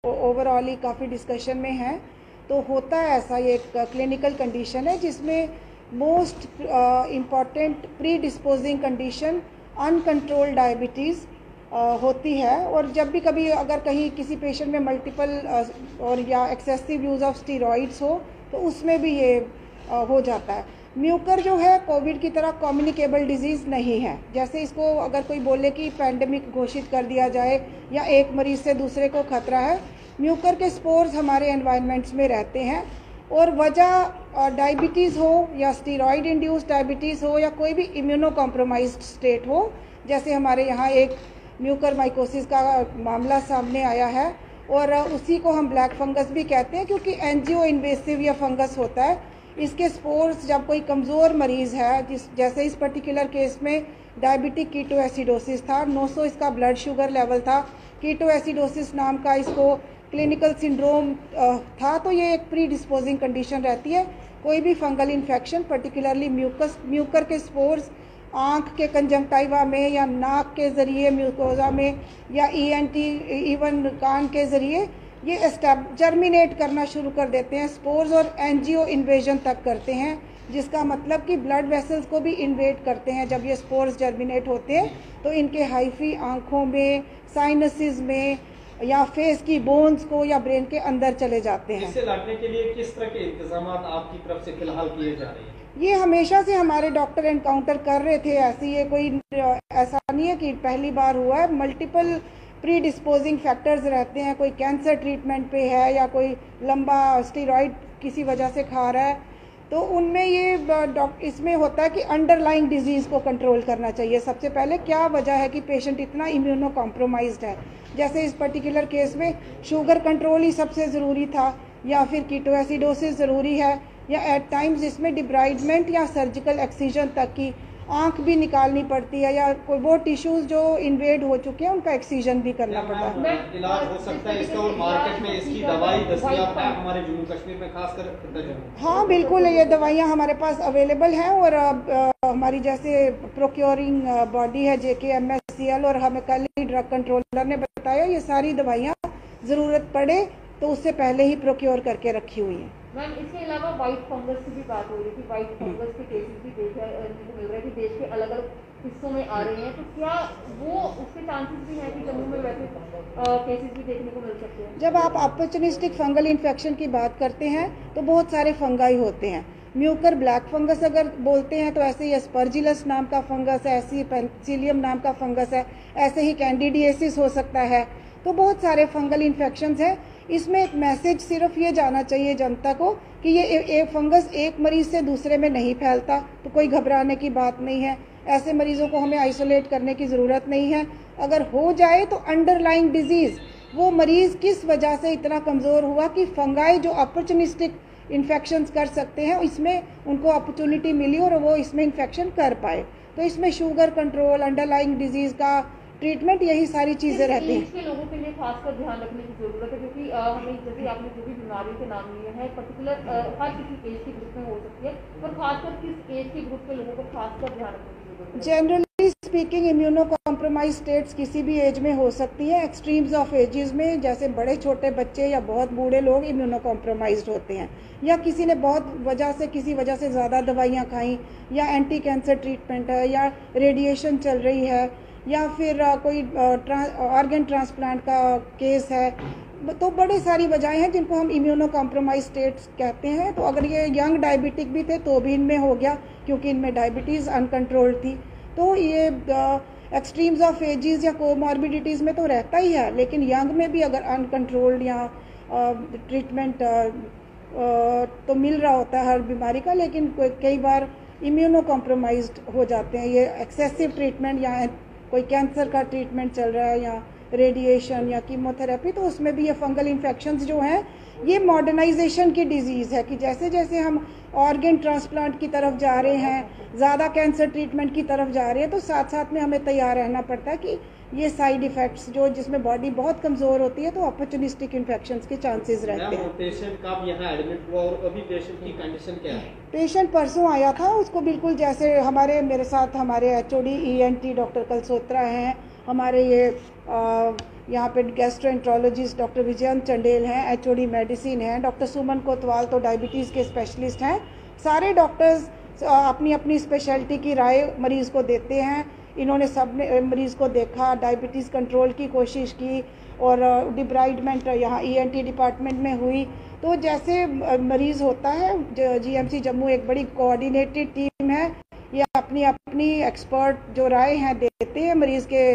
Overall ही काफ़ी discussion में है। तो होता है ऐसा, ये एक क्लिनिकल कंडीशन है जिसमें most important pre disposing condition uncontrolled diabetes होती है। और जब भी कभी अगर कहीं किसी पेशेंट में मल्टीपल और या एक्सेसिव यूज़ ऑफ स्टीरॉइड्स हो तो उसमें भी ये हो जाता है। म्यूकर जो है कोविड की तरह कम्युनिकेबल डिजीज़ नहीं है। जैसे इसको अगर कोई बोले कि पैंडेमिक घोषित कर दिया जाए या एक मरीज़ से दूसरे को खतरा है, म्यूकर के स्पोर्स हमारे एनवायरनमेंट्स में रहते हैं। और वजह डायबिटीज़ हो या स्टीरॉयड इंड्यूस्ड डायबिटीज़ हो या कोई भी इम्यूनो कॉम्प्रोमाइज्ड स्टेट हो, जैसे हमारे यहाँ एक म्यूकर माइकोसिस का मामला सामने आया है और उसी को हम ब्लैक फंगस भी कहते हैं क्योंकि एंजियो इन्वेसिव या फंगस होता है। इसके स्पोर्स जब कोई कमज़ोर मरीज़ है, जैसे इस पर्टिकुलर केस में डायबिटिक कीटोएसिडोसिस था, 900 इसका ब्लड शुगर लेवल था, कीटोएसिडोसिस नाम का इसको क्लिनिकल सिंड्रोम था। तो ये एक प्री डिस्पोजिंग कंडीशन रहती है। कोई भी फंगल इन्फेक्शन पर्टिकुलरली म्यूकर के स्पोर्स आँख के कंजंक्टिवा में या नाक के ज़रिए म्यूकोजा में या ENT इवन कान के ज़रिए ये जर्मिनेट करना शुरू कर देते हैं स्पोर्स और एंजियो इन्वेजन तक करते हैं, जिसका मतलब कि ब्लड वेसल्स को भी इन्वेड करते हैं। जब ये स्पोर्स जर्मिनेट होते हैं तो इनके हाइफी आँखों में, साइनसिस में या फेस की बोन्स को या ब्रेन के अंदर चले जाते हैं। इससे लड़ने के लिए किस तरह के इंतजाम आपकी तरफ से फिलहाल किए जा रहे हैं? ये हमेशा से हमारे डॉक्टर एनकाउंटर कर रहे थे। ऐसे ये कोई ऐसा नहीं है कि पहली बार हुआ है। मल्टीपल प्री डिस्पोजिंग फैक्टर्स रहते हैं। कोई कैंसर ट्रीटमेंट पे है या कोई लंबा स्टीरॉइड किसी वजह से खा रहा है, तो उनमें ये इसमें होता है कि अंडरलाइंग डिजीज़ को कंट्रोल करना चाहिए। सबसे पहले क्या वजह है कि पेशेंट इतना इम्यूनो कॉम्प्रोमाइज्ड है। जैसे इस पर्टिकुलर केस में शुगर कंट्रोल ही सबसे ज़रूरी था, या फिर कीटोएसिडोसिस ज़रूरी है, या एट टाइम्स इसमें डिब्राइडमेंट या सर्जिकल एक्सीजन तक की आंख भी निकालनी पड़ती है, या कोई वो टिश्यूज़ जो इन्वेड हो चुके हैं उनका एक्सीजन भी करना पड़ता है। इलाज हो सकता है इसका और मार्केट में इसकी दवाई दस्तयाब है हमारे जम्मू कश्मीर में खासकर? हाँ बिल्कुल, ये दवाइयाँ हमारे पास अवेलेबल हैं और हमारी जैसे प्रोक्योरिंग बॉडी है JKMSCL, और हमें कल ही ड्रग कंट्रोलर ने बताया ये सारी दवाइयाँ ज़रूरत पड़े तो उससे पहले ही प्रोक्योर करके रखी हुई हैं। मैम, इसके अलावा वाइट फंगस की भी बात हो रही थी। वाइट फंगस के केसेस भी देखने को मिल रहे हैं कि देश के अलग अलग हिस्सों में आ रहे हैं, तो क्या वो उसके चांसेस भी हैं कि जम्मू में वैसे केसेस भी देखने को मिल सकते हैं? जब आप अपॉर्चुनिस्टिक फंगल इन्फेक्शन की बात करते हैं तो बहुत सारे फंगाई होते हैं। म्यूकर ब्लैक फंगस अगर बोलते हैं तो ऐसे ही एस्परजिलस नाम का फंगस है, ऐसे ही पेनिसिलियम नाम का फंगस है, ऐसे ही कैंडिडियासिस हो सकता है। तो बहुत सारे फंगल इन्फेक्शंस हैं। इसमें एक मैसेज सिर्फ ये जाना चाहिए जनता को कि ये एक फंगस एक मरीज से दूसरे में नहीं फैलता, तो कोई घबराने की बात नहीं है। ऐसे मरीजों को हमें आइसोलेट करने की ज़रूरत नहीं है। अगर हो जाए तो अंडरलाइंग डिजीज़, वो मरीज़ किस वजह से इतना कमज़ोर हुआ कि फंगाई जो अपॉर्चुनिस्टिक इन्फेक्शंस कर सकते हैं इसमें उनको अपॉर्चुनिटी मिली और वो इसमें इन्फेक्शन कर पाए। तो इसमें शुगर कंट्रोल, अंडरलाइंग डिजीज़ का ट्रीटमेंट, यही सारी चीज़ें रहती हैं। के लोगों के लिए खासकर ध्यान रखने की जरूरत है, क्योंकि हमें जैसे आपने जो भी बीमारियों के नाम लिए हैं पर्टिकुलर हर किसी एज के ग्रुप में हो सकती है, पर खासकर किस एज के ग्रुप के लोगों को खासकर ध्यान रखने की जरूरत है? Generally speaking immuno compromise states किसी भी एज में हो सकती है। एक्सट्रीम्स ऑफ एजेस में जैसे बड़े छोटे बच्चे या बहुत बूढ़े लोग इम्यूनो कॉम्प्रोमाइज्ड होते हैं, या किसी ने किसी वजह से ज़्यादा दवाइयाँ खाई, या एंटी कैंसर ट्रीटमेंट है, या रेडिएशन चल रही है, या फिर कोई ऑर्गन ट्रांसप्लांट का केस है। तो बड़ी सारी वजहें हैं जिनको हम इम्यूनो कॉम्प्रोमाइज स्टेट्स कहते हैं। तो अगर ये यंग डायबिटिक भी थे तो भी इनमें हो गया क्योंकि इनमें डायबिटीज़ अनकंट्रोल्ड थी। तो ये एक्सट्रीम्स ऑफ एजेस या कोमॉर्बिडिटीज़ में तो रहता ही है, लेकिन यंग में भी अगर अनकंट्रोल्ड या ट्रीटमेंट तो मिल रहा होता है हर बीमारी का, लेकिन कई बार इम्यूनो कॉम्प्रोमाइज्ड हो जाते हैं। ये एक्सेसिव ट्रीटमेंट या कोई कैंसर का ट्रीटमेंट चल रहा है या रेडिएशन या कीमोथेरेपी, तो उसमें भी ये फंगल इन्फेक्शंस जो हैं ये मॉडर्नाइजेशन की डिजीज़ है कि जैसे जैसे हम ऑर्गन ट्रांसप्लांट की तरफ जा रहे हैं, ज़्यादा कैंसर ट्रीटमेंट की तरफ जा रहे हैं, तो साथ साथ में हमें तैयार रहना पड़ता है कि ये साइड इफ़ेक्ट्स जो जिसमें बॉडी बहुत कमज़ोर होती है तो अपॉर्चुनिस्टिक इन्फेक्शंस के चांसेस रहते हैं। पेशेंट कब यहाँ एडमिट हुआ और अभी पेशेंट की कंडीशन क्या है? पेशेंट परसों आया था, उसको बिल्कुल जैसे मेरे साथ हमारे HOD ENT डॉक्टर कलसोत्रा हैं हमारे ये यहाँ पे गैस्ट्रोएंट्रोलॉजिस्ट डॉक्टर विजयंत चंडेल हैं, एचओडी मेडिसिन हैं, डॉक्टर सुमन कोतवाल तो डायबिटीज़ के स्पेशलिस्ट हैं। सारे डॉक्टर्स अपनी अपनी स्पेशलिटी की राय मरीज़ को देते हैं। इन्होंने सब ने मरीज़ को देखा, डायबिटीज़ कंट्रोल की कोशिश की और डिब्राइडमेंट यहाँ ईएनटी डिपार्टमेंट में हुई। तो जैसे मरीज़ होता है, जीएमसी जम्मू एक बड़ी कोऑर्डिनेटेड टीम है, ये अपनी अपनी एक्सपर्ट जो राय हैं देते हैं मरीज़ के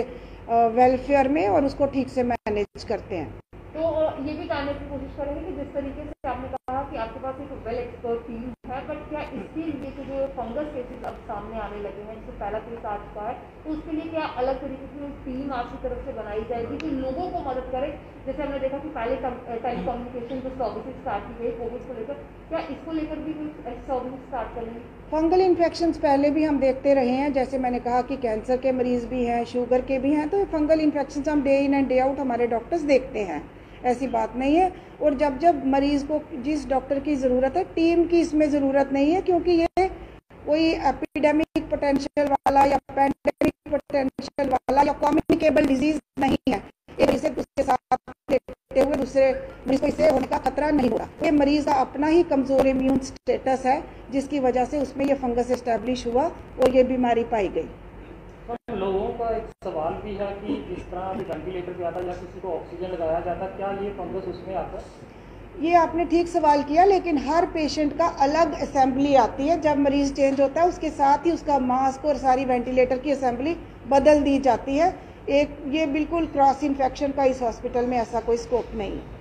वेलफेयर में और उसको ठीक से मैनेज करते हैं। तो ये भी जानने की कोशिश करेंगे कि जिस तरीके से आपने कहा कि आपके पास एक वेल एक्सपर्ट टीम है, बट क्या इसके लिए जो फंगस केसेस अब सामने आने लगे हैं, जिससे पहला केस आ चुका है, तो उसके लिए क्या अलग तरीके की टीम आपकी तरफ से बनाई जाएगी जो लोगों को मदद करे? जैसे हमने देखा कि पहले टेलीकम्युनिकेशन जो सर्विसेज स्टार्ट की गई कोविड को लेकर, क्या इसको लेकर भी कुछ ऐसी सर्विसेज स्टार्ट करेंगे? फंगल इन्फेक्शंस पहले भी हम देखते रहे हैं, जैसे मैंने कहा कि कैंसर के मरीज़ भी हैं, शुगर के भी हैं, तो फंगल इन्फेक्शंस हम day in and day out हमारे डॉक्टर्स देखते हैं, ऐसी बात नहीं है। और जब जब मरीज़ को जिस डॉक्टर की ज़रूरत है, टीम की इसमें ज़रूरत नहीं है, क्योंकि ये कोई एपिडेमिक पोटेंशियल वाला या पैंडेमिक पोटेंशियल वाला या कम्युनिकेबल डिजीज़ नहीं है। एक इसे दूसरे साथ लेते हुए दूसरे मरीज़ को इससे होने का खतरा नहीं होगा। ये मरीज़ का अपना ही कमज़ोर इम्यून स्टेटस है, जिसकी वजह से उसमें ये फंगस एस्टैब्लिश हुआ और ये बीमारी पाई गई। लोगों का एक सवाल भी है कि इस तरह अभी वेंटिलेटर पे आता है या किसी को ऑक्सीजन लगाया जाता है, क्या ये फंगस उसमें आता है? ये आपने ठीक सवाल किया, लेकिन हर पेशेंट का अलग असेंबली आती है। जब मरीज़ चेंज होता है उसके साथ ही उसका मास्क और सारी वेंटिलेटर की असेंबली बदल दी जाती है। एक ये बिल्कुल क्रॉस इन्फेक्शन का इस हॉस्पिटल में ऐसा कोई स्कोप नहीं है।